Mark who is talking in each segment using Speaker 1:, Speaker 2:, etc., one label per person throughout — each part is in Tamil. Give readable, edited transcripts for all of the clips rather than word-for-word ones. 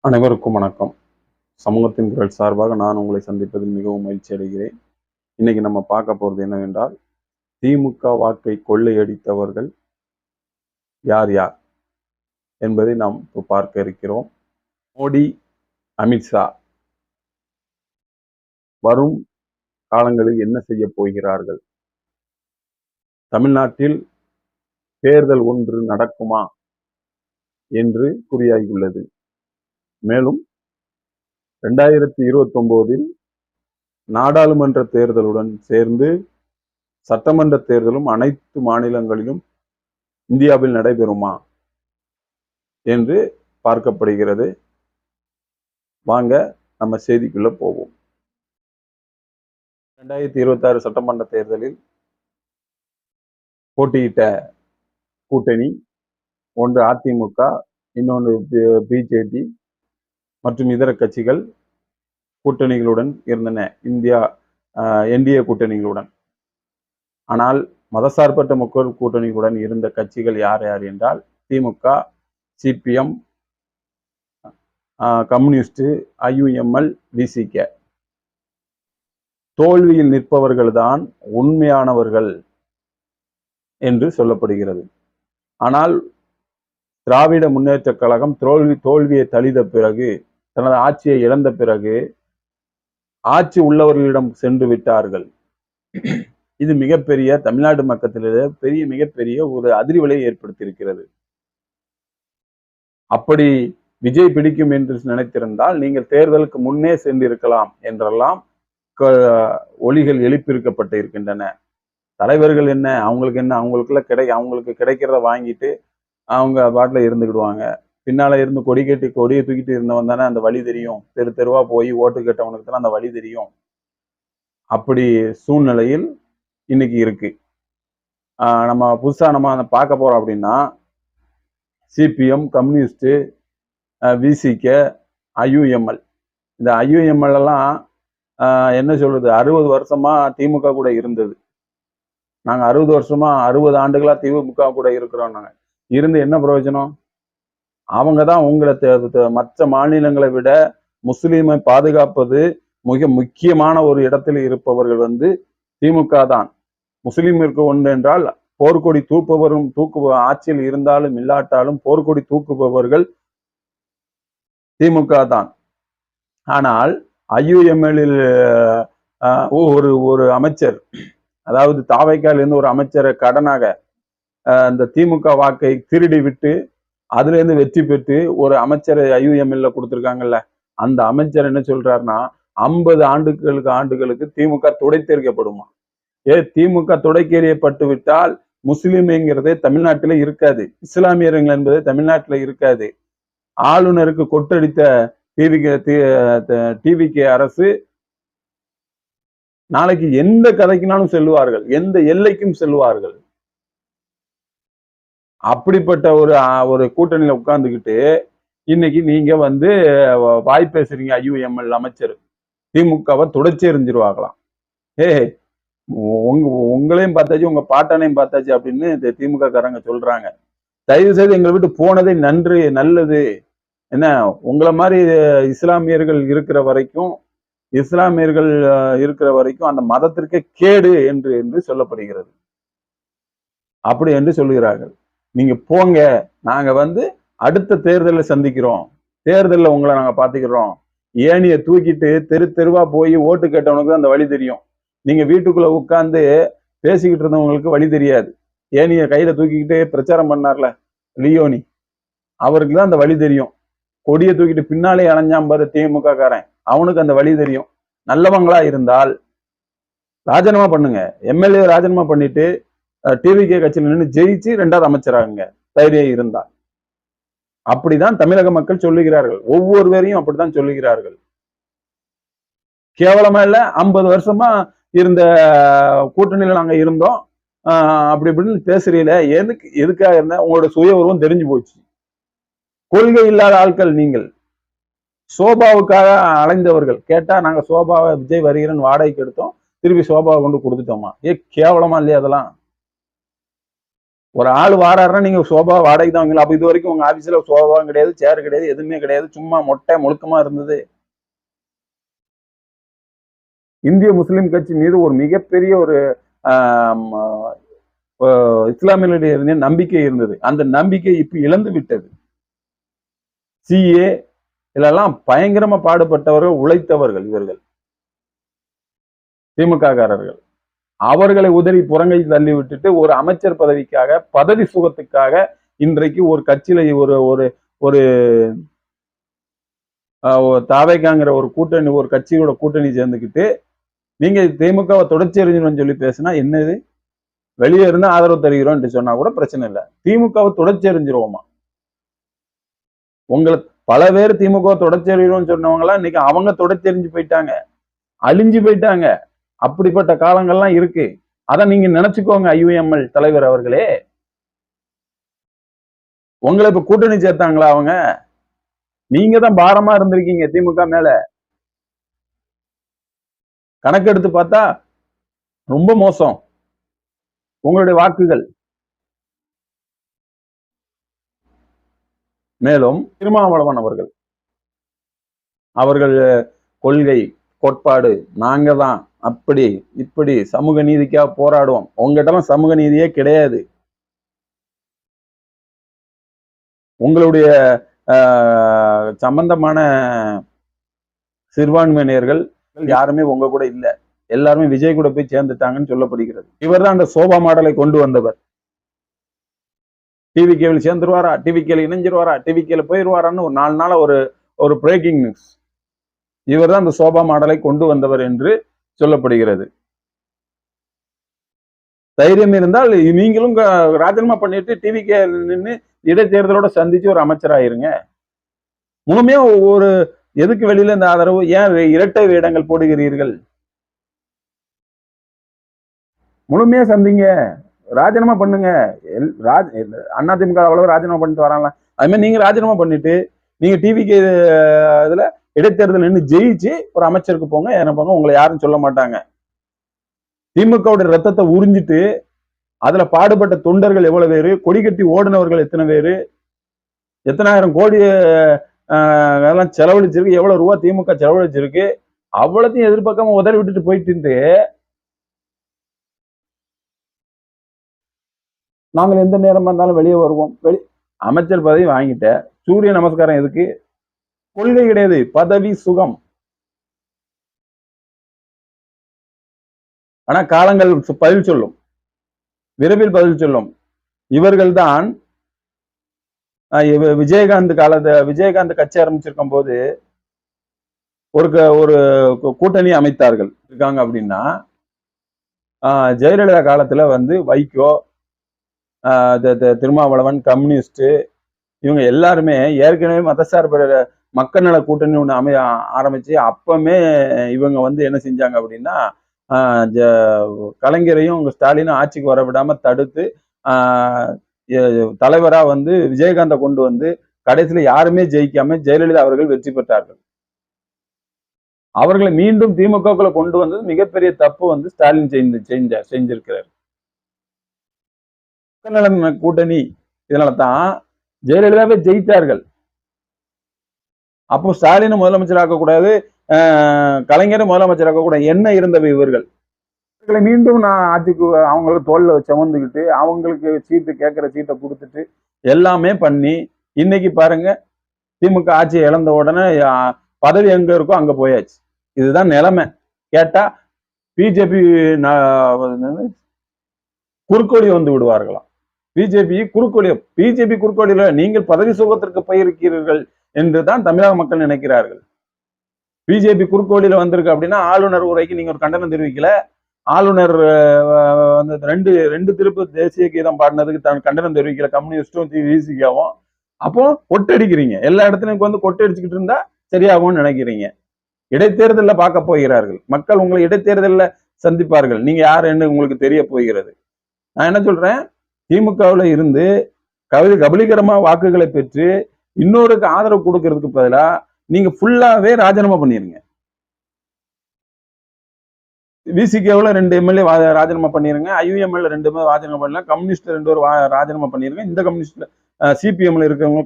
Speaker 1: அனைவருக்கும் வணக்கம். சமூகத்தின் குரல் சார்பாக நான் உங்களை சந்திப்பதில் மிகவும் மகிழ்ச்சி அடைகிறேன். இன்னைக்கு நம்ம பார்க்க போறது என்னவென்றால், திமுக வாக்கை கொள்ளையடித்தவர்கள் யார் யார் என்பதை நாம் இப்போ பார்க்க இருக்கிறோம். மோடி, அமித்ஷா வரும் காலங்களில் என்ன செய்ய போகிறார்கள்? தமிழ்நாட்டில் தேர்தல் ஒன்று நடக்குமா என்று குறியாகியுள்ளது. மேலும் 2029 நாடாளுமன்ற தேர்தலுடன் சேர்ந்து சட்டமன்ற தேர்தலும் அனைத்து மாநிலங்களிலும் இந்தியாவில் நடைபெறுமா என்று பார்க்கப்படுகிறது. வாங்க நம்ம செய்திக்குள்ள போவோம். 2026 சட்டமன்ற தேர்தலில் போட்டியிட்ட கூட்டணி ஒன்று அதிமுக, இன்னொன்று பிஜேபி மற்றும் இதர கட்சிகள் கூட்டணிகளுடன் இருந்தன, என்டிஏ கூட்டணிகளுடன். ஆனால் மதசார்பற்ற மக்கள் கூட்டணிகளுடன் இருந்த கட்சிகள் யார் யார் என்றால் திமுக, சிபிஎம், கம்யூனிஸ்ட், ஐயுஎம்எல், விசிக. தோல்வியில் நிற்பவர்கள் தான் உண்மையானவர்கள் என்று சொல்லப்படுகிறது. ஆனால் திராவிட முன்னேற்ற கழகம் தோல்வியை தளித பிறகு, தனது ஆட்சியை இழந்த பிறகு ஆட்சி உள்ளவர்களிடம் சென்று விட்டார்கள். இது மிகப்பெரிய தமிழ்நாடு மக்களிடையே மிகப்பெரிய ஒரு அதிர்வலையை ஏற்படுத்தியிருக்கிறது. அப்படி விஜய் பிடிக்கும் என்று நினைத்திருந்தால் நீங்கள் தேர்தலுக்கு முன்னே சென்றிருக்கலாம் என்றெல்லாம் ஒலிகள் எழுப்பியிருக்கப்பட்டு இருக்கின்றன. தலைவர்கள் என்ன, அவங்களுக்கு கிடைக்கிறத வாங்கிட்டு அவங்க பாட்டில் இருந்துக்கிடுவாங்க. பின்னால இருந்து கொடியை தூக்கிட்டு இருந்தவன் தானே அந்த வழி தெரியும். தெரு தெருவா போய் ஓட்டு கேட்டவனுக்கு தானே அந்த வழி தெரியும். அப்படி சூழ்நிலையில் இன்னைக்கு இருக்கு. நம்ம புதுசா நம்ம பார்க்க போறோம் அப்படின்னா, சிபிஎம், கம்யூனிஸ்ட், விசிக, ஐயுஎம்எல். இந்த ஐயுஎம்எல் எல்லாம் என்ன சொல்றது, 60 வருஷமா திமுக கூட இருந்தது. நாங்க 60 ஆண்டுகளா திமுக கூட இருக்கிறோம். நாங்க இருந்து என்ன பிரயோஜனம்? அவங்க தான் உங்களை மற்ற மாநிலங்களை விட முஸ்லீமை பாதுகாப்பது மிக முக்கியமான ஒரு இடத்தில் இருப்பவர்கள் திமுக தான். முஸ்லீமிற்கு ஒன்று என்றால் போர்க்கொடி ஆட்சியில் இருந்தாலும் இல்லாட்டாலும் போர்க்கொடி தூக்குபவர்கள் திமுக தான். ஆனால் ஐயுஎம்எல்லில் ஒரு அமைச்சர், அதாவது தாவைக்கால இருந்து ஒரு அமைச்சரை கடனாக அந்த திமுக வாக்கை திருடி விட்டு அதுல இருந்து வெற்றி பெற்று ஒரு அமைச்சரை ஐயுஎம்எல்ல கொடுத்திருக்காங்கல்ல, அந்த அமைச்சர் என்ன சொல்றாருன்னா 50 ஆண்டுகளுக்கு திமுக துடைத்தெறிக்கப்படுமா. திமுக துடைக்கெறியப்பட்டு விட்டால் முஸ்லிம்ங்கிறதே தமிழ்நாட்டில இருக்காது, இஸ்லாமியர்கள் என்பது தமிழ்நாட்டில இருக்காது. ஆளுநருக்கு கொட்டடித்த டிவிகே அரசு நாளைக்கு எந்த கதைக்குனாலும் செல்வார்கள், எந்த எல்லைக்கும் செல்வார்கள். அப்படிப்பட்ட ஒரு கூட்டணியில உட்கார்ந்துக்கிட்டு இன்னைக்கு நீங்க வாய் பேசுறீங்க. ஐயுஎம்எல் அமைச்சர் திமுகவை துடைச்சி எறிஞ்சிருவாங்களாம். உங்களையும் பார்த்தாச்சு, உங்க பாட்டானையும் பார்த்தாச்சு அப்படின்னு திமுக காரங்க சொல்றாங்க. தயவு செய்து எங்களை விட்டு போனதே நல்லது. என்ன, உங்களை மாதிரி இஸ்லாமியர்கள் இருக்கிற வரைக்கும் அந்த மதத்திற்கே கேடு என்று சொல்லப்படுகிறது. அப்படி என்று சொல்லுகிறார்கள். நீங்க போங்க, நாங்க அடுத்த தேர்தலில் சந்திக்கிறோம், தேர்தலில் உங்களை நாங்க பாத்துக்கிறோம். ஏனிய தூக்கிட்டு தெரு தெருவா போய் ஓட்டு கேட்டவனுக்கு அந்த வழி தெரியும். நீங்க வீட்டுக்குள்ள உட்கார்ந்து பேசிக்கிட்டு இருந்தவங்களுக்கு வழி தெரியாது. ஏனிய கையில தூக்கிக்கிட்டு பிரச்சாரம் பண்ணார்ல லியோனி, அவருக்கு தான் அந்த வழி தெரியும். கொடியை தூக்கிட்டு பின்னாலே அலைஞ்சாம் பாரு திமுக காரன், அவனுக்கு அந்த வழி தெரியும். நல்லவங்களா இருந்தால் ராஜினாமா பண்ணுங்க, எம்எல்ஏ ராஜினாமா பண்ணிட்டு டிவிகே கட்சியில் நின்று ஜெயிச்சு 2வது அமைச்சராகுங்க தைரியம் இருந்தால். அப்படிதான் தமிழக மக்கள் சொல்லுகிறார்கள், ஒவ்வொருவரையும் அப்படித்தான் சொல்லுகிறார்கள். கேவலமா இல்ல, 50 வருஷமா இருந்த கூட்டணியில நாங்க இருந்தோம் அப்படி இப்படின்னு பேசுறீல, எதுக்காக இருந்த? உங்களோட சுய உருவம் தெரிஞ்சு போச்சு. கொள்கை இல்லாத ஆட்கள் நீங்கள், சோபாவுக்காக அலைந்தவர்கள். கேட்டா நாங்க சோபாவை விஜய் வருகிறேன்னு வாடகைக்கு எடுத்தோம், திருப்பி சோபாவை கொண்டு கொடுத்துட்டோமா? கேவலமா இல்லையா அதெல்லாம்? ஒரு ஆள் வாராருன்னா நீங்க சோபா வாடகை தான் வாங்கலாம். அப்ப இது வரைக்கும் உங்க ஆபீஸ்ல சோபாவும் கிடையாது, சேர் கிடையாது, எதுவுமே கிடையாது. சும்மா மொட்டை முழுக்கமா இருந்தது. இந்திய முஸ்லிம் கட்சி மீது ஒரு மிகப்பெரிய ஒரு இஸ்லாமியர்களுடைய நம்பிக்கை இருந்தது. அந்த நம்பிக்கை இப்ப இழந்து விட்டது. சிஏ இதெல்லாம் பயங்கரமா பாடுபட்டவர்கள், உழைத்தவர்கள் இவர்கள் திமுக காரர்கள். அவர்களை உதறி புறங்கை தள்ளி விட்டுட்டு ஒரு அமைச்சர் பதவிக்காக, பதவி சுகத்துக்காக இன்றைக்கு ஒரு கட்சியில ஒரு ஒரு ஒரு தாவேக்காங்கிற ஒரு கூட்டணி, ஒரு கட்சியோட கூட்டணி சேர்ந்துக்கிட்டு நீங்க திமுகவை தொடர்ச்சி எறிஞ்சணும்னு சொல்லி பேசினா என்னது? வெளியே இருந்து ஆதரவு தருகிறோம் சொன்னா கூட பிரச்சனை இல்லை. திமுகவை தொடர்ச்சி எறிஞ்சிருவோமா? உங்களை பல பேர் திமுக தொடர்ச்சி எறிகிறோம்னு சொன்னவங்களாம் இன்னைக்கு அவங்க தொடர்ச்சி எறிஞ்சு போயிட்டாங்க, அழிஞ்சு போயிட்டாங்க. அப்படிப்பட்ட காலங்கள்லாம் இருக்கு. அதை நீங்க நினைச்சுக்கோங்க. ஐயுஎம்எல் தலைவர் அவர்களே, உங்களை இப்ப கூட்டணி சேர்த்தாங்களா அவங்க? நீங்க தான் பாரமா இருந்திருக்கீங்க திமுக மேல. கணக்கெடுத்து பார்த்தா ரொம்ப மோசம் உங்களுடைய வாக்குகள். மேலும் திருமாவளவன் அவர்கள் கொள்கை கோட்பாடு, நாங்க தான் அப்படி இப்படி சமூக நீதிக்காக போராடுவோம். உங்ககிட்ட சமூக நீதியே கிடையாது. உங்களுடைய சம்பந்தமான சிறுபான்மையினர்கள் யாருமே உங்க கூட இல்ல. எல்லாருமே விஜய் கூட போய் சேர்ந்துட்டாங்கன்னு சொல்லப்படுகிறது. இவர் தான் அந்த சோபா மாடலை கொண்டு வந்தவர். டிவிகேவில் சேர்ந்துருவாரா, டிவிகேல இணைஞ்சிருவாரா, டிவிகேல போயிருவாரான்னு ஒரு 4 நாளா ஒரு பிரேக்கிங் நியூஸ். இவர் தான் அந்த சோபா மாடலை கொண்டு வந்தவர் என்று சொல்லப்படுகிறது. தைரியம் இருந்தால் நீங்களும் ராஜினாமா பண்ணிட்டு டிவிகே நின்று இடைத்தேர்தலோட சந்திச்சு ஒரு அமைச்சராயிருங்க. முழுமையா ஒரு எதுக்கு வெளியில இந்த ஆதரவு? ஏன் இரட்டை வேடங்கள் போடுகிறீர்கள்? முழுமையா சந்திங்க, ராஜினாமா பண்ணுங்க. அதிமுக அவ்வளவு ராஜினாமா பண்ணிட்டு வராங்களா? அது மாதிரி நீங்க ராஜினாமா பண்ணிட்டு நீங்க டிவிக்கு இதுல இடைத்தேர்தல் நின்று ஜெயிச்சு ஒரு அமைச்சருக்கு போங்க, என்ன போங்க, உங்களை யாரும் சொல்ல மாட்டாங்க. திமுகவுடைய ரத்தத்தை உறிஞ்சிட்டு அதுல பாடுபட்ட தொண்டர்கள் எவ்வளவு பேரு, கொடி கட்டி ஓடினவர்கள் எத்தனை பேரு, எத்தனாயிரம் கோடி அதெல்லாம் செலவழிச்சிருக்கு, எவ்வளவு ரூபா திமுக செலவழிச்சிருக்கு, அவ்வளத்தையும் எதிர்பார்க்காம உதறி விட்டுட்டு போயிட்டு நாங்கள் எந்த நேரமா இருந்தாலும் வெளியே வருவோம். அமைச்சர் பதவி வாங்கிட்ட, சூரிய நமஸ்காரம் எதுக்கு? கொள்கை கிடையாது, பதவி சுகம். ஆனா காலங்கள் பதில் சொல்லும், விரைவில் பதில் சொல்லும். இவர்கள் தான் விஜயகாந்த் கட்சி ஆரம்பிச்சிருக்கும் போது ஒரு கூட்டணி அமைத்தார்கள். இருக்காங்க அப்படின்னா ஜெயலலிதா காலத்துல வைகோ, திருமாவளவன், கம்யூனிஸ்ட், இவங்க எல்லாருமே ஏற்கனவே மதசார்பு மக்கள் நல கூட்டணி ஒண்ணு ஆரம்பிச்சு அப்பமே இவங்க என்ன செஞ்சாங்க அப்படின்னா கலைஞரையும் ஸ்டாலினும் ஆட்சிக்கு வர விடாம தடுத்து தலைவரா விஜயகாந்தை கொண்டு கடைசியில யாருமே ஜெயிக்காம ஜெயலலிதா அவர்கள் வெற்றி பெற்றார்கள். அவர்களை மீண்டும் திமுகக்குள்ள கொண்டு வந்தது மிகப்பெரிய தப்பு ஸ்டாலின் செஞ்சிருக்கிறார். கூட்டணி இதனாலதான் ஜெயலலிதாவே ஜெயித்தார்கள். அப்போ ஸ்டாலின் முதலமைச்சராக்க கூடாது, கலைஞரை முதலமைச்சராக்க கூடாது, என்ன இருந்தவை இவர்கள். இவர்களை மீண்டும் நான் ஆட்சிக்கு அவங்களுக்கு தோல்ல சுமந்துக்கிட்டு அவங்களுக்கு சீட்டு கேட்கிற சீட்டை கொடுத்துட்டு எல்லாமே பண்ணி இன்னைக்கு பாருங்க திமுக ஆட்சியை இழந்த உடனே பதவி எங்க இருக்கோ அங்க போயாச்சு. இதுதான் நிலைமை. கேட்டா பிஜேபி குறுக்கோடி விடுவார்களாம். பிஜேபி குறுக்கோடியில நீங்கள் பதவி சுகத்திற்கு போயிருக்கிறீர்கள் என்றுதான் தமிழக மக்கள் நினைக்கிறார்கள். பிஜேபி குறுக்கோடியில வந்திருக்கு அப்படின்னா ஆளுநர் உரைக்கு நீங்க ஒரு கண்டனம் தெரிவிக்கல, ஆளுநர் ரெண்டு திருப்பு தேசிய கீதம் பாடினதுக்கு கண்டனம் தெரிவிக்கல கம்யூனிஸ்டும் விசிகாவும், அப்போ கொட்டடிக்கிறீங்க. எல்லா இடத்துலயும் கொட்டடிச்சுக்கிட்டு இருந்தா சரியாகும்னு நினைக்கிறீங்க. இடைத்தேர்தலில் பார்க்க போகிறார்கள் மக்கள், உங்களை இடைத்தேர்தலில் சந்திப்பார்கள். நீங்க யாருன்னு உங்களுக்கு தெரிய போகிறது. நான் என்ன சொல்றேன், திமுகவில் இருந்து கபலீகரமா வாக்குகளை பெற்று இன்னொருக்கு ஆதரவு கொடுக்கறதுக்கு பதிலா நீங்க ஃபுல்லாவே ராஜினாமா பண்ணிருங்க. விசிகேவில் 2 எம்எல்ஏ ராஜினாமா பண்ணிருங்க, ஐயுஎம்எல்ல 2 பேர் ராஜினாமா பண்ணலாம், கம்யூனிஸ்ட் 2 பேர் ராஜினாமா பண்ணிருங்க, இந்த கம்யூனிஸ்ட்ல சிபிஎம்ல இருக்கிறவங்க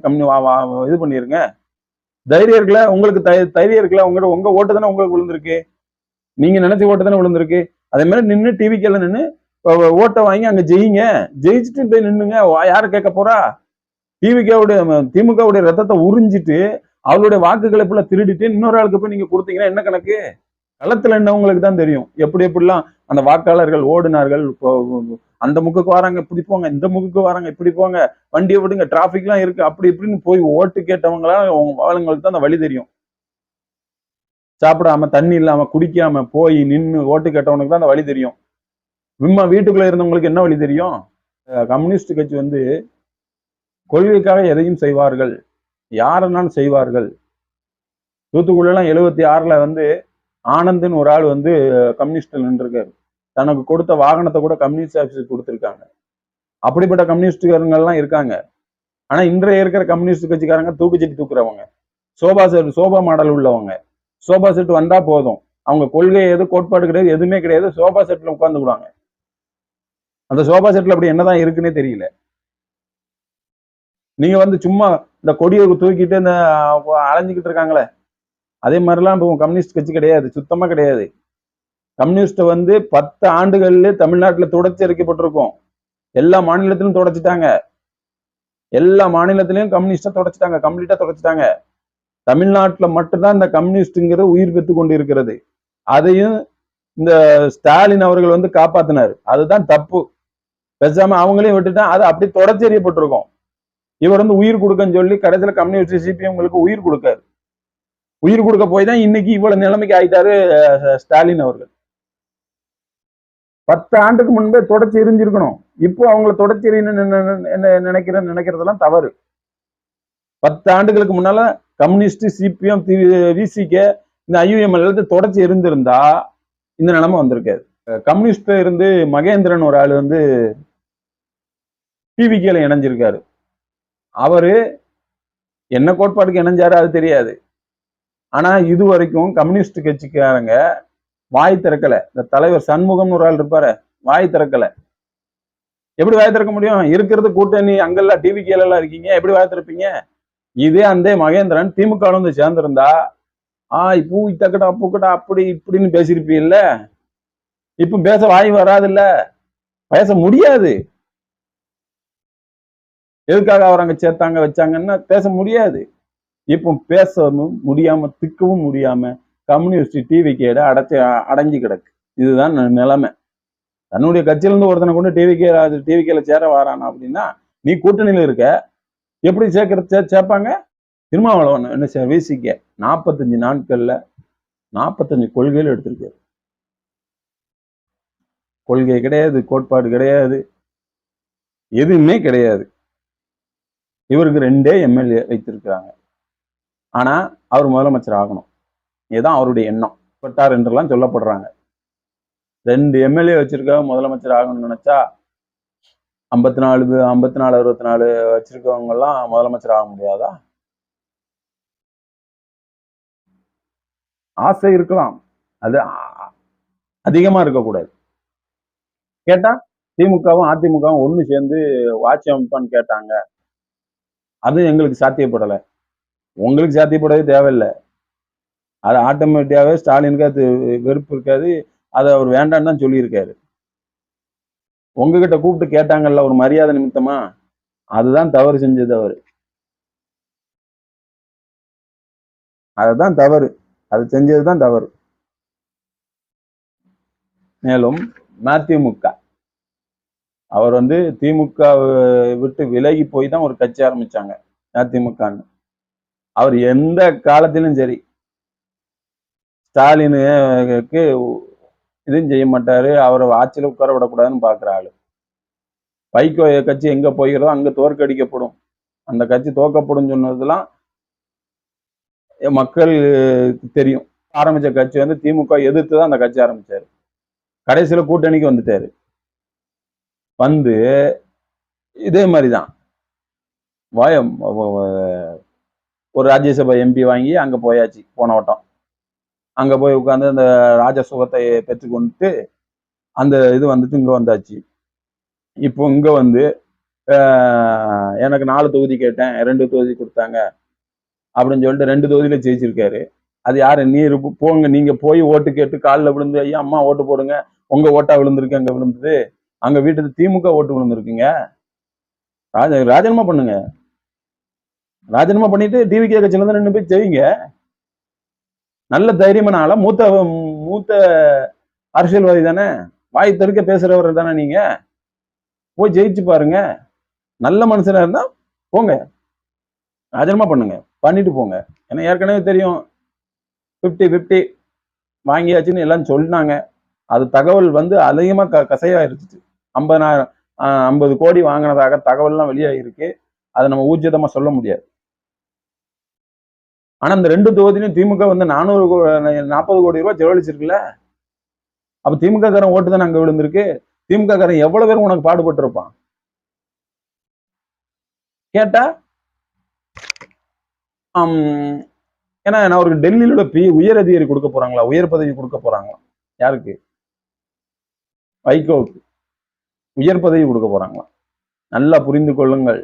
Speaker 1: இது பண்ணிருங்க. தைரியம் இருக்குல்ல உங்களுக்கு, தைரியம் இருக்குல்ல உங்க ஓட்டு தானே உங்களுக்கு விழுந்திருக்கு, நீங்க நினைச்ச ஓட்டு தானே விழுந்திருக்கு. அதே மாதிரி நின்று டிவிக்கேல நின்று ஓட்டை வாங்கி அங்க ஜெயிங்க, ஜெயிச்சுட்டு போய் நின்னுங்க. யாரு கேட்க போறா? திமுகவுடைய ரத்தத்தை உறிஞ்சிட்டு அவளுடைய வாக்குகளை ஃபுல்லா திருடிட்டு இன்னொரு ஆளுக்கு போய் நீங்க கொடுத்தீங்கன்னா என்ன கணக்கு? களத்துல என்னவங்களுக்கு தான் தெரியும் எப்படிலாம் அந்த வாக்காளர்கள் ஓடினார்கள். அந்த முக்குக்கு வராங்க இப்படி போங்க, இந்த முக்குக்கு வராங்க இப்படி போங்க, வண்டியை விடுங்க, டிராபிக் எல்லாம் இருக்கு, அப்படி இப்படின்னு போய் ஓட்டு கேட்டவங்களா ஆளுங்களுக்கு தான் அந்த வழி தெரியும். சாப்பிடாம தண்ணி இல்லாம குடிக்காம போய் நின்று ஓட்டு கேட்டவனுக்கு தான் அந்த வழி தெரியும். வீட்டுக்குள்ள இருந்தவங்களுக்கு என்ன வழி தெரியும்? கம்யூனிஸ்ட் கட்சி கொள்கைக்காக எதையும் செய்வார்கள், யாரென்னாலும் செய்வார்கள். தூத்துக்குடியெல்லாம் 76ல ஆனந்த்னு ஒரு ஆள் கம்யூனிஸ்ட்ல நின்றுருக்காரு. தனக்கு கொடுத்த வாகனத்தை கூட கம்யூனிஸ்ட் ஆபீஸுக்கு கொடுத்துருக்காங்க. அப்படிப்பட்ட கம்யூனிஸ்டுக்காரங்கள்லாம் இருக்காங்க. ஆனா இன்றைய இருக்கிற கம்யூனிஸ்ட் கட்சிக்காரங்க தூக்குச்சட்டி தூக்குறவங்க, சோபா மாடல் உள்ளவங்க. சோபா செட் வந்தா போதும், அவங்க கொள்கை எது கோட்பாடு கிடையாது, எதுவுமே கிடையாது, சோபா செட்ல உட்கார்ந்துக்குவாங்க. அந்த சோபா செட்ல அப்படி என்னதான் இருக்குன்னே தெரியல. நீங்க சும்மா இந்த கொடியை தூக்கிட்டு இந்த அலைஞ்சுக்கிட்டு இருக்காங்களே, அதே மாதிரிலாம் இப்போ கம்யூனிஸ்ட் கட்சி கிடையாது, சுத்தமா கிடையாது. கம்யூனிஸ்ட் 10 ஆண்டுகள்ல தமிழ்நாட்டில் தொடர்ச்சி அறிக்கப்பட்டிருக்கும். எல்லா மாநிலத்திலும் தொடச்சிட்டாங்க, எல்லா மாநிலத்திலையும் கம்யூனிஸ்டா தொடச்சிட்டாங்க, கம்ப்ளீட்டா தொடச்சிட்டாங்க. தமிழ்நாட்டில் மட்டும்தான் இந்த கம்யூனிஸ்ட்ங்கிறது உயிர் பெற்று கொண்டு இருக்கிறது. அதையும் இந்த ஸ்டாலின் அவர்கள் காப்பாத்தினார். அதுதான் தப்பு. பேசாம அவங்களையும் விட்டுட்டா அது அப்படி தொடர்ச்சி அறியப்பட்டிருக்கும். இவர் உயிர் கொடுக்கன்னு சொல்லி கடைசியில கம்யூனிஸ்ட் சிபிஎம்களுக்கு உயிர் கொடுக்காரு. உயிர் கொடுக்க போய் தான் இன்னைக்கு இவ்வளவு நிலைமைக்கு ஆயிட்டாரு ஸ்டாலின் அவர்கள். 10 ஆண்டுக்கு முன்பே தொடர்ச்சி எரிஞ்சிருக்கணும். இப்போ அவங்களை தொடர்ச்சி நினைக்கிறதெல்லாம் தவறு. 10 ஆண்டுகளுக்கு முன்னால கம்யூனிஸ்ட், சிபிஎம், விசிகே, இந்த ஐயுஎம்எல் தொடர்ச்சி இருந்திருந்தா இந்த நிலைமை வந்திருக்காது. கம்யூனிஸ்ட்ல இருந்து மகேந்திரன் ஒரு ஆள் டிவிகேல இணைஞ்சிருக்காரு. அவரு என்ன கோட்பாடுக்கு இணைஞ்சாரு அது தெரியாது. ஆனா இது வரைக்கும் கம்யூனிஸ்ட் கட்சிக்காரங்க வாய் திறக்கல. இந்த தலைவர் சண்முகம் ஒரு ஆள் இருப்பாரு, வாய் திறக்கல. எப்படி வாய் திறக்க முடியும்? இருக்கிறது கூட்டணி, அங்கெல்லாம் டிவிகேல எல்லாம் இருக்கீங்க, எப்படி வாய் திறப்பீங்க? இதே அந்த மகேந்திரன் திமுக சேர்ந்திருந்தா பூ தக்கடா பூக்கட்டா அப்படி இப்படின்னு பேசியிருப்பீங்கல்ல. இப்ப பேச வாய் வராது, இல்ல பேச முடியாது. எதுக்காக அவர் அங்க சேர்த்தாங்க வச்சாங்கன்னா பேச முடியாது. இப்போ பேசவும் முடியாம, திக்கவும் முடியாம கம்யூனிஸ்ட் டிவிகேட அடைஞ்சு கிடக்கு. இதுதான் நிலைமை. தன்னுடைய கட்சியிலிருந்து ஒருத்தனை கொண்டு டிவிகேல சேர வாரானா அப்படின்னா, நீ கூட்டணியில இருக்க, எப்படி சேர்ப்பாங்க? திருமாவளவன் என்ன விசிக 45 நாட்கள்ல 45 கொள்கைகள் எடுத்திருக்காரு. கொள்கை கிடையாது, கோட்பாடு கிடையாது, எதுவுமே கிடையாது. இவருக்கு 2 எம்எல்ஏ வைத்திருக்கிறாங்க. ஆனா அவர் முதலமைச்சர் ஆகணும், இதுதான் அவருடைய எண்ணம். பட்டார் என்றெல்லாம் சொல்லப்படுறாங்க. 2 எம்எல்ஏ வச்சிருக்க முதலமைச்சர் ஆகணும்னு நினைச்சா 54 64 வச்சிருக்கவங்க எல்லாம் முதலமைச்சர் ஆக முடியாதா? ஆசை இருக்கலாம், அது அதிகமா இருக்கக்கூடாது. கேட்டா திமுகவும் அதிமுகவும் ஒண்ணு சேர்ந்து ஆட்சி அமைப்பான்னு கேட்டாங்க, அது எங்களுக்கு சாத்தியப்படலை. உங்களுக்கு சாத்தியப்படவே தேவையில்லை. அது ஆட்டோமேட்டிக்காவே ஸ்டாலினுக்கு அது வெறுப்பு இருக்காது, அதை அவர் வேண்டான்னு தான் சொல்லியிருக்காரு. உங்ககிட்ட கூப்பிட்டு கேட்டாங்கல்ல ஒரு மரியாதை நிமித்தமா, அதுதான் தவறு செஞ்சது அவரு. அதுதான் தவறு, அது செஞ்சதுதான் தவறு. மேலும் மதிமுக அவர் திமுக விட்டு விலகி போய் தான் ஒரு கட்சி ஆரம்பிச்சாங்க மதிமுகன்னு. அவர் எந்த காலத்திலும் சரி ஸ்டாலினுக்கு இதுவும் செய்ய மாட்டாரு, அவரை ஆட்சியில உட்கார விடக்கூடாதுன்னு பாக்குற ஆளு. வைகோ கட்சி எங்க போகிறதோ அங்க தோற்கடிக்கப்படும், அந்த கட்சி தோக்கப்படும் சொன்னதெல்லாம் மக்கள் தெரியும். ஆரம்பிச்ச கட்சி திமுக எதிர்த்து தான் அந்த கட்சி ஆரம்பிச்சாரு. கடைசியில கூட்டணிக்கு வந்துட்டாரு. இதே மாதிரிதான் ஒரு ராஜ்யசபா எம்பி வாங்கி அங்க போயாச்சு போன வட்டம். அங்க போய் உட்காந்து அந்த ராஜ சுகத்தை பெற்றுக்கொண்டு அந்த இது வந்துட்டு இங்க வந்தாச்சு. இப்போ இங்க வந்து எனக்கு 4 தொகுதி கேட்டேன், 2 தொகுதி கொடுத்தாங்க அப்படின்னு சொல்லிட்டு 2 தொகுதியில ஜெயிச்சிருக்காரு. அது யாரு? போங்க, நீங்க போய் ஓட்டு கேட்டு காலில் விழுந்து, ஐயா அம்மா ஓட்டு போடுங்க, உங்க ஓட்டா விழுந்திருக்கு, அங்க விழுந்தது, அங்க வீட்டுக்கு திமுக ஓட்டு விழுந்திருக்குங்க. ராஜினாமா பண்ணுங்க. ராஜினாமா பண்ணிட்டு டிவிகே கட்சியில இருந்து நின்று போய் ஜெயிங்க. நல்ல தைரியமான ஆளா, மூத்த அரசியல்வாதி தானே, வாய் தெருக்க பேசுறவர் தானே, நீங்க போய் ஜெயிச்சு பாருங்க. நல்ல மனுஷனா இருந்தா போங்க, ராஜினாமா பண்ணுங்க, பண்ணிட்டு போங்க. ஏன்னா ஏற்கனவே தெரியும் 50-50 வாங்கியாச்சுன்னு எல்லாம் சொன்னாங்க. அது தகவல் வந்து அதிகமா கசையாயிருச்சு. 50 கோடி வாங்கினதாக தகவல்லாம் வெளியாகிருக்கு. அதை நம்ம ஊர்ஜிதமா சொல்ல முடியாது. ஆனா இந்த 2 தொகுதியிலும் திமுக வந்து 440 கோடி ரூபாய் செலவழிச்சிருக்குல்ல. அப்ப திமுக காரன் ஓட்டு தானே அங்க விழுந்திருக்கு. திமுக காரன் எவ்வளவு பேரும் உனக்கு பாடுபட்டு இருப்பான் கேட்டா, ஏன்னா நான் ஒரு டெல்லியில உயர் அதிகாரி கொடுக்க போறாங்களா, உயர் பதவி கொடுக்க போறாங்களா? யாருக்கு? வைகோவுக்கு உயர் பதவி கொடுக்க போறாங்களா? நல்லா புரிந்து கொள்ளுங்கள்.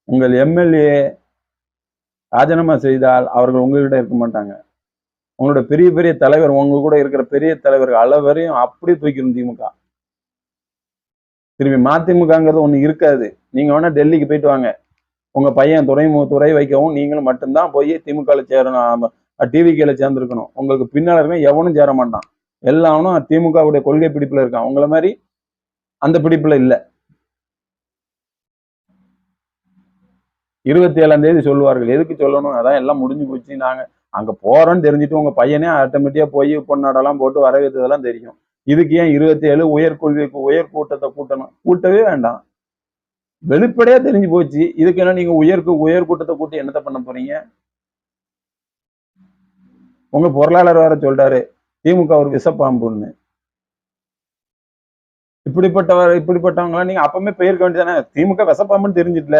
Speaker 1: உங்கள் எம்எல்ஏ ராஜினாமா செய்தால் அவர்கள் உங்ககிட்ட இருக்க மாட்டாங்க. உங்களோட பெரிய பெரிய தலைவர், உங்க கூட இருக்கிற பெரிய தலைவர்கள் அளவரையும் அப்படியே தூக்கிடும் திமுக. திரும்பி மதிமுகங்கிறது ஒண்ணு இருக்காது. நீங்க வேணா டெல்லிக்கு போயிட்டு வாங்க, உங்க பையன் துறை வைக்கவும் நீங்களும் மட்டும்தான் போய் திமுக சேரணும், டிவிகேல சேர்ந்துருக்கணும். உங்களுக்கு பின்னால இருக்க எவனும் சேர மாட்டான். எல்லாரும் திமுகவுடைய கொள்கை பிடிப்புல இருக்கான். உங்களை மாதிரி அந்த பிடிப்புல இல்ல. 27ஆம் தேதி சொல்லுவார்கள். எதுக்கு சொல்லணும்? அதான் எல்லாம் முடிஞ்சு போச்சு. நாங்க அங்க போறோம்னு தெரிஞ்சுட்டு உங்க பையனே ஆட்டோமேட்டிக்கா போய் பொன்னாடெல்லாம் போட்டு வரவேற்றதெல்லாம் தெரியும். இதுக்கு ஏன் 27 உயர் கூட்டத்தை கூட்டவே வேண்டாம். வெளிப்படையா தெரிஞ்சு போச்சு. இதுக்கு என்ன நீங்க உயர் கூட்டத்தை கூட்டி என்னத்த பண்ண போறீங்க? உங்க பொருளாளர் வேற சொல்றாரு திமுக ஒரு விஷப்பாம்புன்னு. இப்படிப்பட்டவங்களா நீங்க அப்பவுமே போயிருக்க வேண்டியதானே. திமுக விஷப்பாம்புன்னு தெரிஞ்சிட்டல,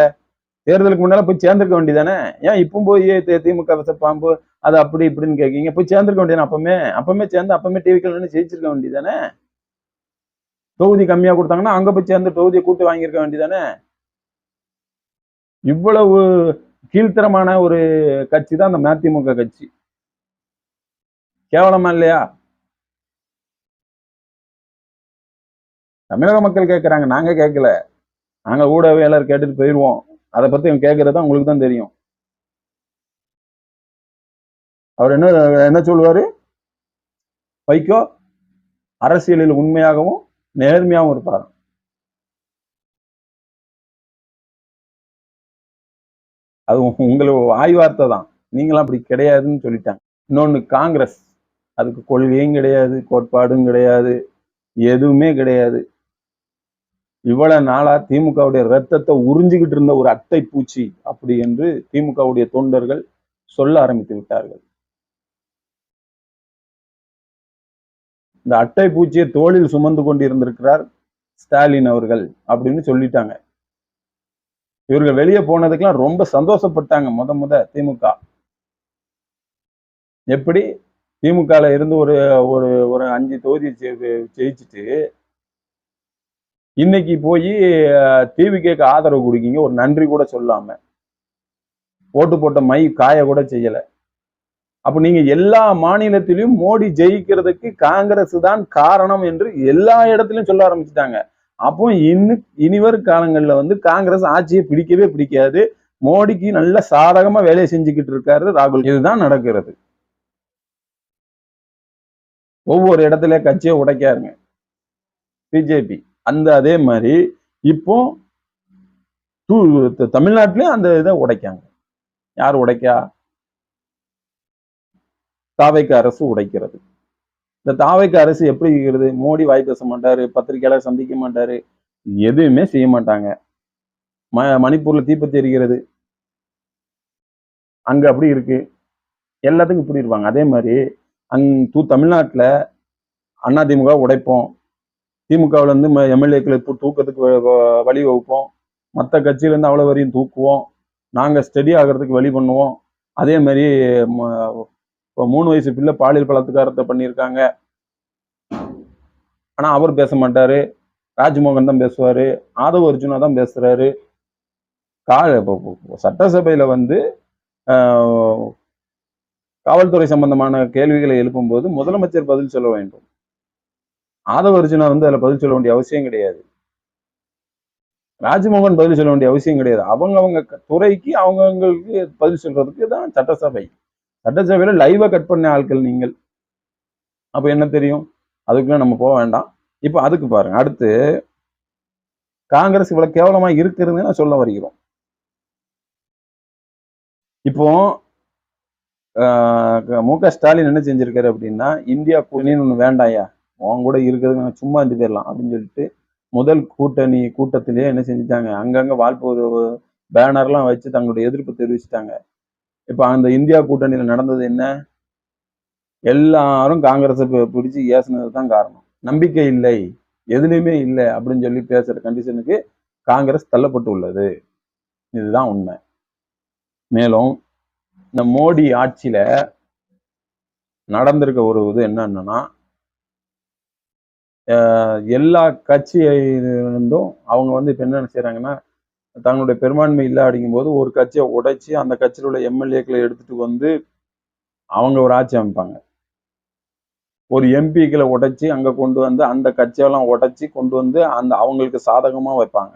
Speaker 1: தேர்தலுக்கு முன்னால போய் சேர்ந்திருக்க வேண்டியதானே. ஏன் இப்போ போய் திமுக விஷப்பாம்பு அது அப்படி இப்படின்னு கேட்கீங்க? போய் சேர்ந்திருக்க வேண்டியதானே. அப்பவுமே சேர்ந்து அப்பவுமே டிவிக்கு ஜெயிச்சிருக்க வேண்டியதானே. தொகுதி கம்மியா கொடுத்தாங்கன்னா அங்க போய் சேர்ந்து தொகுதியை கூட்டி வாங்கியிருக்க வேண்டியதானே. இவ்வளவு கீழ்த்தரமான ஒரு கட்சி தான் அந்த மதிமுக கட்சி. கேவலமா இல்லையா? தமிழக மக்கள் கேட்கிறாங்க, நாங்க கேட்கல. நாங்க ஊடகவியலாளர் கேட்டுட்டு போயிடுவோம். அதை பத்தி கேட்கறதா உங்களுக்கு தான் தெரியும். அவர் என்ன சொல்லுவாரு? வைகோ அரசியலில் உண்மையாகவும் நேர்மையாகவும் இருப்பார். அது உங்களுக்கு வாய் வார்த்தை தான். நீங்களாம் அப்படி கிடையாதுன்னு சொல்லிட்டாங்க. இன்னொன்னு காங்கிரஸ், அதுக்கு கொள்கையும் கிடையாது, கோட்பாடும் கிடையாது, எதுவுமே கிடையாது. இவ்வளவு நாளா திமுகவுடைய ரத்தத்தை உறிஞ்சிக்கிட்டு இருந்த ஒரு அட்டை பூச்சி அப்படி என்று திமுகவுடைய தொண்டர்கள் சொல்ல ஆரம்பித்து விட்டார்கள். இந்த அட்டை பூச்சியை தோளில் சுமந்து கொண்டிருந்திருக்கிறார் ஸ்டாலின் அவர்கள் அப்படின்னு சொல்லிட்டாங்க. இவர்கள் வெளியே போனதுக்கெல்லாம் ரொம்ப சந்தோஷப்பட்டாங்க. முத திமுக எப்படி திமுகல இருந்து ஒரு ஒரு 5 தொகுதி ஜெயிச்சுட்டு இன்னைக்கு போய் டிவிகேக்கு ஆதரவு கொடுக்கீங்க, ஒரு நன்றி கூட சொல்லாம, ஓட்டு போட்ட மை காய கூட செய்யல. அப்ப நீங்க எல்லா மாநிலத்திலும் மோடி ஜெயிக்கிறதுக்கு காங்கிரஸ் தான் காரணம் என்று எல்லா இடத்திலும் சொல்ல ஆரம்பிச்சுட்டாங்க. அப்போ இனிவரும் காலங்கள்ல வந்து காங்கிரஸ் ஆட்சியை பிடிக்கவே பிடிக்காது. மோடிக்கு நல்ல சாதகமா வேலையை செஞ்சுக்கிட்டு இருக்காரு ராகுல். இதுதான் நடக்கிறது. ஒவ்வொரு இடத்துல கட்சியை உடைக்காருங்க பிஜேபி. அதே மாதிரி இப்போ தமிழ்நாட்டிலையும் அந்த இதை உடைக்காங்க. யார் உடைக்கா? தாவைக்க அரசு உடைக்கிறது. இந்த தாவைக்க அரசு எப்படி இருக்கிறது? மோடி வாய் பேச மாட்டாரு, பத்திரிகையாளர் சந்திக்க மாட்டாரு, எதுவுமே செய்ய மாட்டாங்க. மணிப்பூர்ல தீப்பத்தி எரிகிறது, அங்க அப்படி இருக்கு. எல்லாத்துக்கும் இப்படி இருப்பாங்க. அதே மாதிரி தமிழ்நாட்டுல அதிமுக உடைப்போம், திமுகவுல இருந்து எம்எல்ஏக்களை தூக்கத்துக்கு வழி வகுப்போம், மற்ற கட்சியில இருந்து அவ்வளவு வரையும் தூக்குவோம், நாங்க ஸ்டெடி ஆகிறதுக்கு வழி பண்ணுவோம். அதே மாதிரி இப்போ 3 வயசு பிள்ளை பாலியல் பலாத்காரத்தை பண்ணியிருக்காங்க. ஆனா அவர் பேச மாட்டாரு. ராஜ்மோகன் தான் பேசுவாரு. ஆதவ அர்ஜுனா தான் பேசுறாரு. சட்டசபையில வந்து காவல்துறை சம்பந்தமான கேள்விகளை எழுப்பும்போது முதலமைச்சர் பதில் சொல்ல வேண்டும். ஆதவ அர்ஜுனா வந்து அதுல பதில் சொல்ல வேண்டிய அவசியம் கிடையாது. ராஜ்மோகன் பதில் சொல்ல வேண்டிய அவசியம் கிடையாது. அவங்க துறைக்கு அவங்களுக்கு பதில் சொல்றதுக்கு தான் சட்டசபை. சட்டசபையில லைவா கட் பண்ண ஆட்கள் நீங்கள். அப்ப என்ன தெரியும்? அதுக்குள்ள நம்ம போக வேண்டாம். இப்ப அதுக்கு பாருங்க. அடுத்து காங்கிரஸ் இவ்வளவு கேவலமா இருக்குதுன்னு சொல்ல வருகிறோம். இப்போ மு.க. ஸ்டாலின் என்ன செஞ்சிருக்காரு அப்படின்னா, இந்தியா கூட்டணின்னு ஒண்ணு வேண்டாயா, உன் கூட இருக்கிறது சும்மா இருந்து போயிடலாம் அப்படின்னு சொல்லிட்டு முதல் கூட்டத்திலேயே என்ன செஞ்சுட்டாங்க, அங்கங்க வால்போர் பேனர்லாம் வச்சு தங்களுடைய எதிர்ப்பு தெரிவிச்சுட்டாங்க. இப்ப அந்த இந்தியா கூட்டணியில நடந்தது என்ன? எல்லாரும் காங்கிரஸை பிடிச்சு ஏசுனது தான் காரணம். நம்பிக்கை இல்லை, எதுலையுமே இல்லை அப்படின்னு சொல்லி பேசுற கண்டிஷனுக்கு காங்கிரஸ் தள்ளப்பட்டு உள்ளது. இதுதான் உண்மை. மேலும் இந்த மோடி ஆட்சியில நடந்திருக்க ஒரு இது என்னன்னா, எல்லா கட்சியிருந்தும் அவங்க வந்து இப்ப என்ன செய்யறாங்கன்னா, தங்களுடைய பெரும்பான்மை இல்லை அப்படிங்கும் போது ஒரு கட்சியை உடைச்சு அந்த கட்சியில் உள்ள எம்எல்ஏக்களை எடுத்துட்டு வந்து அவங்க ஒரு ஆட்சி அமைப்பாங்க. ஒரு எம்பிக்களை உடைச்சி அங்க கொண்டு வந்து அந்த கட்சியெல்லாம் உடைச்சி கொண்டு வந்து அந்த அவங்களுக்கு சாதகமா வைப்பாங்க.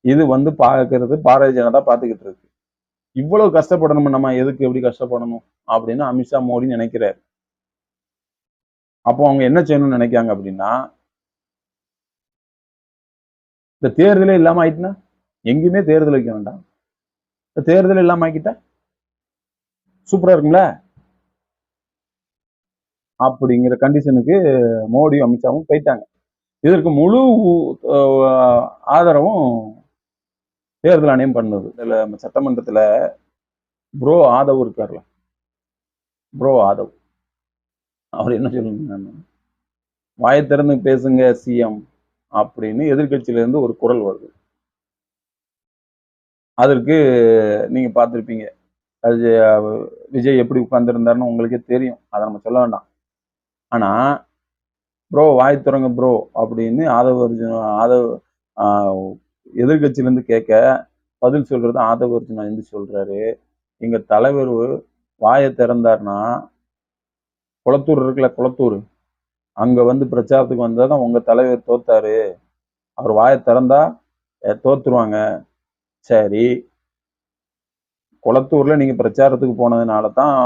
Speaker 1: இது வந்து பார்க்கறது பாரதிய ஜனதா பார்த்துக்கிட்டு இருக்கு. இவ்வளவு கஷ்டப்படணும், நம்ம எதுக்கு எப்படி கஷ்டப்படணும் அப்படின்னு அமித்ஷா மோடி நினைக்கிறாரு. அப்போ அவங்க என்ன செய்யணும்னு நினைக்காங்க அப்படின்னா, இந்த தேர்தலே இல்லாம ஆயிட்டுனா எங்கேயுமே தேர்தல் வைக்க வேண்டாம். இந்த தேர்தல் இல்லாம ஆக்கிட்டா சூப்பரா இருக்குங்களா அப்படிங்கிற கண்டிஷனுக்கு மோடி அமித்ஷாவும் போயிட்டாங்க. இதற்கு முழு ஆதரவும் தேர்தல் ஆணையம் பண்ணுது. இதுல சட்டமன்றத்துல ப்ரோ ஆதவ் இருக்கார்ல, ப்ரோ ஆதவ் அவர் என்ன சொல்லுங்க, வாயை திறந்து பேசுங்க சிஎம் அப்படின்னு எதிர்கட்சியில இருந்து ஒரு குரல் வருது. அதற்கு நீங்க பார்த்திருப்பீங்க, அது விஜய் எப்படி உட்கார்ந்துருந்தாருன்னு உங்களுக்கே தெரியும், அதை நம்ம சொல்ல வேண்டாம். ஆனா ப்ரோ வாய் திறங்க ப்ரோ அப்படின்னு ஆதவ் எதிர்கட்சியிலேருந்து கேட்க பதில் சொல்றது ஆதவ அர்ஜுனா என்று சொல்றாரு, எங்க தலைவர் வாயை திறந்தார்னா குளத்தூர் இருக்குல்ல, குளத்தூர் அங்க வந்து பிரச்சாரத்துக்கு வந்தாதான் உங்க தலைவர் தோத்தாரு, அவர் வாயை திறந்தா தோத்துருவாங்க. சரி, குளத்தூர்ல நீங்க பிரச்சாரத்துக்கு போனதுனால தான்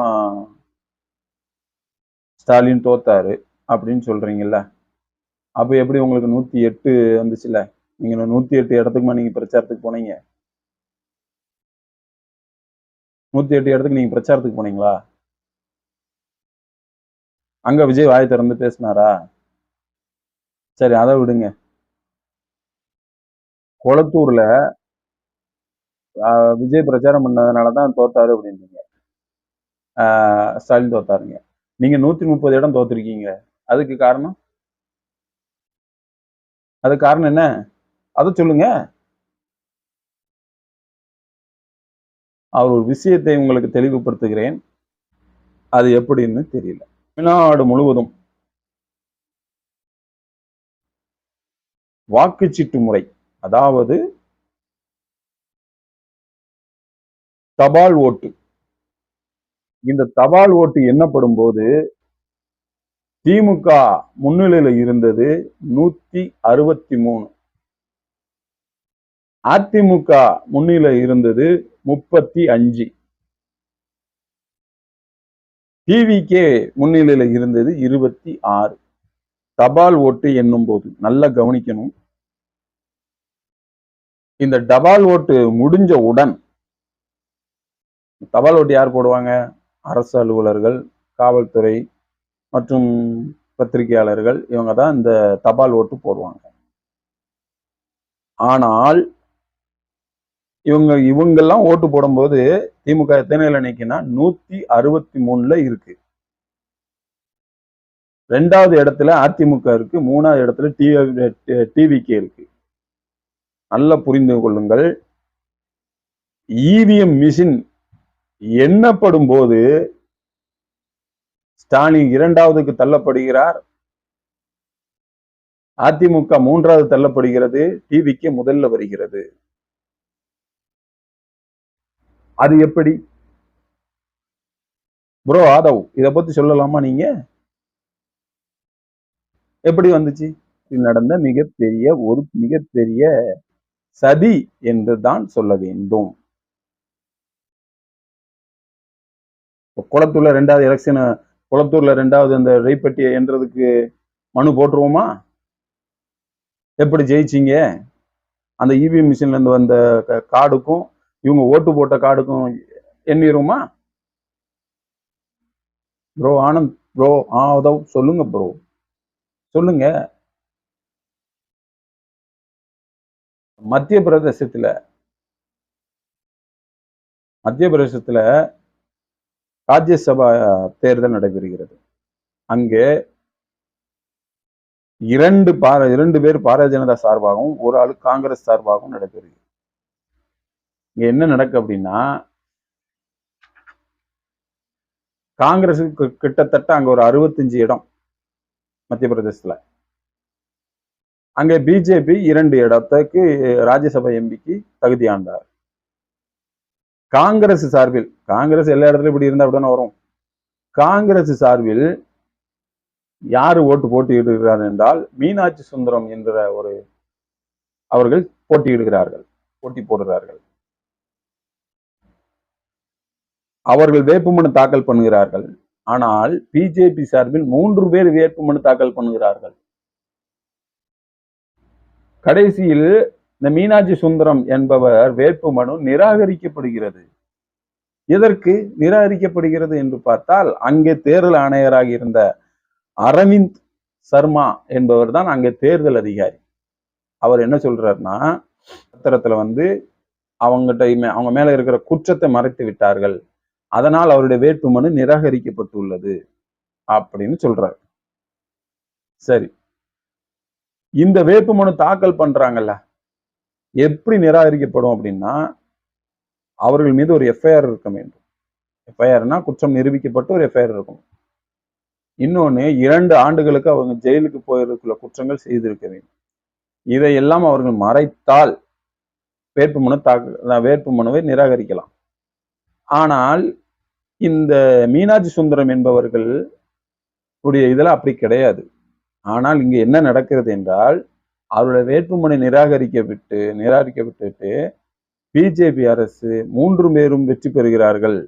Speaker 1: ஸ்டாலின் தோத்தாரு அப்படின்னு சொல்றீங்கல்ல, அப்ப எப்படி உங்களுக்கு 108 வந்துச்சுல்ல, நீங்க 108 இடத்துக்குமா நீங்க பிரச்சாரத்துக்கு போனீங்க? 108 இடத்துக்கு நீங்க பிரச்சாரத்துக்கு போனீங்களா? அங்க விஜய் வாயை திறந்து பேசினாரா? சரி, அதை விடுங்க. கொளத்தூர்ல விஜய் பிரச்சாரம் பண்ணதுனாலதான் தோத்தாரு அப்படின்றீங்க, ஸ்டாலின் தோத்தாருங்க. நீங்க 130 இடம் தோத்துருக்கீங்க, அதுக்கு காரணம் என்ன? அதை சொல்லுங்க. அவர் ஒரு விஷயத்தை உங்களுக்கு தெளிவுபடுத்துகிறேன், அது எப்படின்னு தெரியல. தமிழ்நாடு முழுவதும் வாக்குச்சீட்டு முறை, அதாவது தபால் ஓட்டு, இந்த தபால் ஓட்டு எண்ணப்படும் போது திமுக முன்னிலையில இருந்தது 163, அதிமுக முன்னிலை இருந்தது 35, டிவிகே முன்னிலையில இருந்தது 26. தபால் ஓட்டு என்னும் போது நல்லா கவனிக்கணும், இந்த தபால் ஓட்டு முடிஞ்சவுடன், தபால் ஓட்டு யார் போடுவாங்க? அரசு அலுவலர்கள், காவல்துறை மற்றும் பத்திரிகையாளர்கள், இவங்க தான் இந்த தபால் ஓட்டு போடுவாங்க. ஆனால் இவங்கெல்லாம் ஓட்டு போடும்போது திமுக எத்தனைல நிக்குன்னா 163ல இருக்கு. 2வது இடத்துல அதிமுக இருக்கு, 3வது இடத்துல டிவிகே இருக்கு. நல்லா புரிந்து கொள்ளுங்கள், இவிஎம் மிஷின் எண்ணப்படும் போது ஸ்டாலின் 2வதுக்கு தள்ளப்படுகிறார். அதிமுக 3வது தள்ளப்படுகிறது. டிவிக்கு முதல்ல வருகிறது. அது எப்படி ப்ரோ ஆதவ், இத பத்தி சொல்லலாமா நீங்க? எப்படி வந்துச்சு? நடந்த மிகப்பெரிய சதி என்றுதான் சொல்ல வேண்டும். குளத்தூர்ல 2வது எலெக்ஷன், குளத்தூர்ல 2வது அந்த ரெய்பட்டியை என்றதுக்கு மனு போட்டுருவோமா? எப்படி ஜெயிச்சீங்க? அந்த இவிஎம் மிஷின்ல இருந்து வந்த கார்டுக்கும் இவங்க ஓட்டு போட்ட கார்டுக்கும் எண்ணிருமா? ப்ரோ ஆனந்த் ப்ரோ ஆதவ் சொல்லுங்க ப்ரோ, சொல்லுங்க. மத்திய பிரதேசத்துல ராஜ்யசபா தேர்தல் நடைபெறுகிறது. அங்கே 2 பேர் பாரதிய ஜனதா சார்பாகவும் ஒரு ஆளு காங்கிரஸ் சார்பாகவும் நடைபெறுகிறது. இங்க என்ன நடக்கு அப்படின்னா, காங்கிரஸுக்கு கிட்டத்தட்ட அங்க ஒரு 65 இடம் மத்திய பிரதேசத்துல. அங்க பிஜேபி 2 இடத்துக்கு ராஜ்யசபா எம்பிக்கு தகுதியானார். காங்கிரஸ் சார்பில், காங்கிரஸ் எல்லா இடத்துலயும் இப்படி இருந்தா அப்படிதானே வரும். காங்கிரஸ் சார்பில் யாரு ஓட்டு போட்டியிடுகிறார் என்றால் மீனாட்சி சுந்தரம் என்ற அவர்கள் போட்டி போடுகிறார்கள். அவர்கள் வேட்புமனு தாக்கல் பண்ணுகிறார்கள். ஆனால் பிஜேபி சார்பில் 3 பேர் வேட்புமனு தாக்கல் பண்ணுகிறார்கள். கடைசியில் இந்த மீனாட்சி சுந்தரம் என்பவர் வேட்புமனு நிராகரிக்கப்படுகிறது. எதற்கு நிராகரிக்கப்படுகிறது என்று பார்த்தால், அங்கே தேர்தல் ஆணையராக இருந்த அரவிந்த் சர்மா என்பவர் தான் அங்கே தேர்தல் அதிகாரி. அவர் என்ன சொல்றாருன்னா, பத்திரத்துல அவங்க மேல இருக்கிற குற்றத்தை மறைத்து விட்டார்கள், அதனால் அவருடைய வேட்புமனு நிராகரிக்கப்பட்டுள்ளது அப்படின்னு சொல்றாரு. சரி, இந்த வேட்புமனு தாக்கல் பண்றாங்கல்ல, எப்படி நிராகரிக்கப்படும் அப்படின்னா, அவர்கள் மீது ஒரு எஃப்ஐஆர் இருக்க வேண்டும். எஃப்ஐஆர்னா குற்றம் நிரூபிக்கப்பட்டு ஒரு எஃப்ஐஆர் இருக்கும். இன்னொன்னு 2 ஆண்டுகளுக்கு அவங்க ஜெயிலுக்கு போயிருக்குள்ள குற்றங்கள் செய்திருக்க வேண்டும். இதையெல்லாம் அவர்கள் மறைத்தால் வேட்புமனுவை நிராகரிக்கலாம். ஆனால் இந்த மீனாட்சி சுந்தரம் என்பவர்கள் இதெல்லாம் அப்படி கிடையாது. ஆனால் இங்க என்ன நடக்கிறது என்றால், அவருடைய வேட்புமனு நிராகரிக்கப்பட்டு பிஜேபி அரசு 3 பேரும் வெற்றி பெறுகிறார்கள்.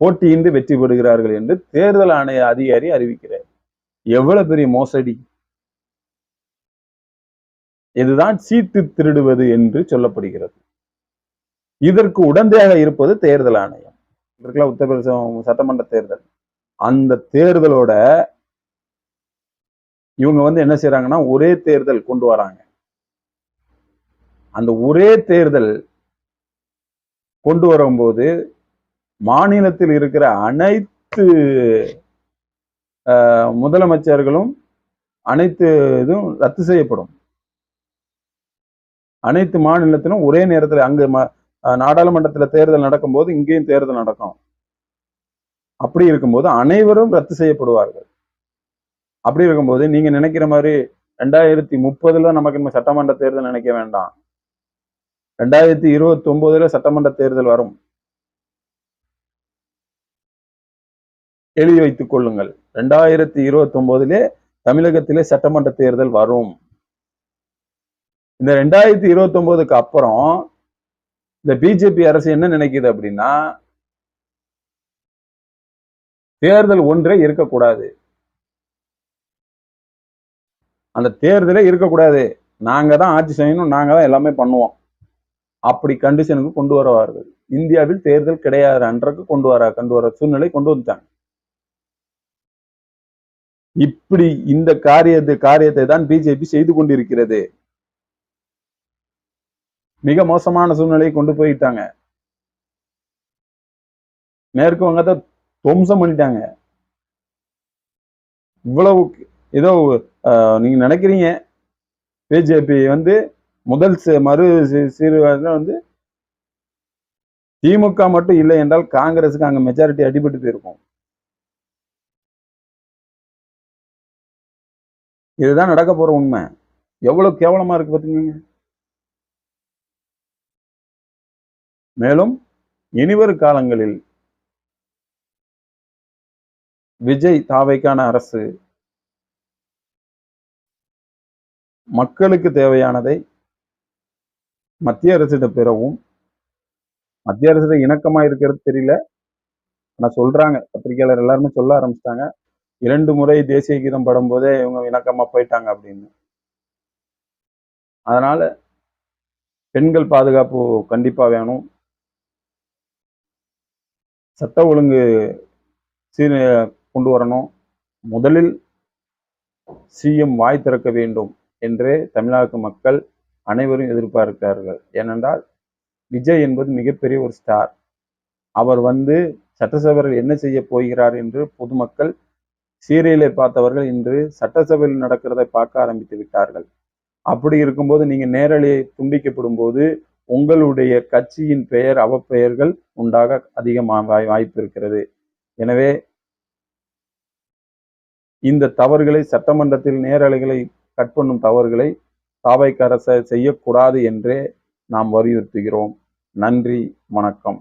Speaker 1: போட்டியின்றி வெற்றி பெறுகிறார்கள் என்று தேர்தல் ஆணைய அதிகாரி அறிவிக்கிறார். எவ்வளவு பெரிய மோசடி! இதுதான் சீட்டு திருடுவது என்று சொல்லப்படுகிறது. இதற்கு உடந்தையாக இருப்பது தேர்தல் ஆணையம். உத்தரப்பிரதேசம் சட்டமன்ற தேர்தல், அந்த தேர்தலோட இவங்க என்ன செய்யறாங்கன்னா, ஒரே தேர்தல் கொண்டு வராங்க. அந்த ஒரே தேர்தல் கொண்டு வரும்போது மாநிலத்தில் இருக்கிற அனைத்து முதலமைச்சர்களும் அனைத்து இதுவும் ரத்து செய்யப்படும். அனைத்து மாநிலத்திலும் ஒரே நேரத்தில், அங்கு நாடாளுமன்றத்தில் தேர்தல் நடக்கும்போது இங்கேயும் தேர்தல் நடக்கும். அப்படி இருக்கும்போது அனைவரும் ரத்து செய்யப்படுவார்கள். அப்படி இருக்கும்போது நீங்க நினைக்கிற மாதிரி 2030 நமக்கு சட்டமன்ற தேர்தல் நினைக்க வேண்டாம். 2029 சட்டமன்ற தேர்தல் வரும். எழுதி வைத்துக் கொள்ளுங்கள். 2029 தமிழகத்திலே சட்டமன்ற தேர்தல் வரும். இந்த 2029க்கு அப்புறம் இந்த பிஜேபி அரசு என்ன நினைக்குது அப்படின்னா, தேர்தல் ஒன்றே இருக்கக்கூடாது, அந்த தேர்தலே இருக்கக்கூடாது, நாங்க தான் ஆட்சி செய்யணும், நாங்க தான் எல்லாமே பண்ணுவோம், அப்படி கண்டிஷனுக்கு கொண்டு வருவார்கள். இந்தியாவில் தேர்தல் கிடையாது அன்றைக்கு கொண்டு வர சூழ்நிலை கொண்டு வந்துட்டாங்க. இப்படி இந்த காரியத்தை தான் பிஜேபி செய்து கொண்டிருக்கிறது. மிக மோசமான சூழ்நிலையை கொண்டு போயிட்டாங்க. மேற்கு வங்கத்தை துவம்சம் பண்ணிட்டாங்க. இவ்வளவு ஏதோ நீங்க நினைக்கிறீங்க பிஜேபி முதல் மறு சீர்திருத்தம் திமுக மட்டும் இல்லை என்றால் காங்கிரஸுக்கு அங்க மெஜாரிட்டி அடிபட்டு போயிருக்கும். இதுதான் நடக்க போற உண்மை. எவ்வளவு கேவலமா இருக்கு பாத்தீங்க. மேலும் இனிவரும் காலங்களில் விஜய் தாவைக்கான அரசு மக்களுக்கு தேவையானதை மத்திய அரசிடம் பெறவும், மத்திய அரசு இணக்கமா இருக்கிறது தெரியல. ஆனா சொல்றாங்க, பத்திரிகையாளர் எல்லாருமே சொல்ல ஆரம்பிச்சிட்டாங்க. 2 முறை தேசிய கீதம் பாடும்போதே இவங்க இணக்கமா போயிட்டாங்க அப்படின்னு. அதனால பெண்கள் பாதுகாப்பு கண்டிப்பா வேணும். சட்ட ஒழுங்கு சீர கொண்டு வரணும். முதலில் சிஎம் வாய் திறக்க வேண்டும் என்றே தமிழ்நாட்டு மக்கள் அனைவரும் எதிர்பார்க்கிறார்கள். ஏனென்றால் விஜய் என்பது மிகப்பெரிய ஒரு ஸ்டார். அவர் வந்து சட்டசபையில் என்ன செய்ய போகிறார் என்று பொதுமக்கள் சீரியலை பார்த்தவர்கள் இன்று சட்டசபையில் நடக்கிறதை பார்க்க ஆரம்பித்து விட்டார்கள். அப்படி இருக்கும்போது நீங்க நேரலையை துண்டிக்கப்படும் போது உங்களுடைய கட்சியின் பெயர் அவப்பெயர்கள் உண்டாக அதிகமாக வாய்ப்பு இருக்கிறது. எனவே இந்த தவறுகளை சட்டமன்றத்தில் நேரலைகளை கட் பண்ணும் தவறுகளை தாவைக்கு அரசு செய்யக்கூடாது என்றே நாம் வலியுறுத்துகிறோம். நன்றி, வணக்கம்.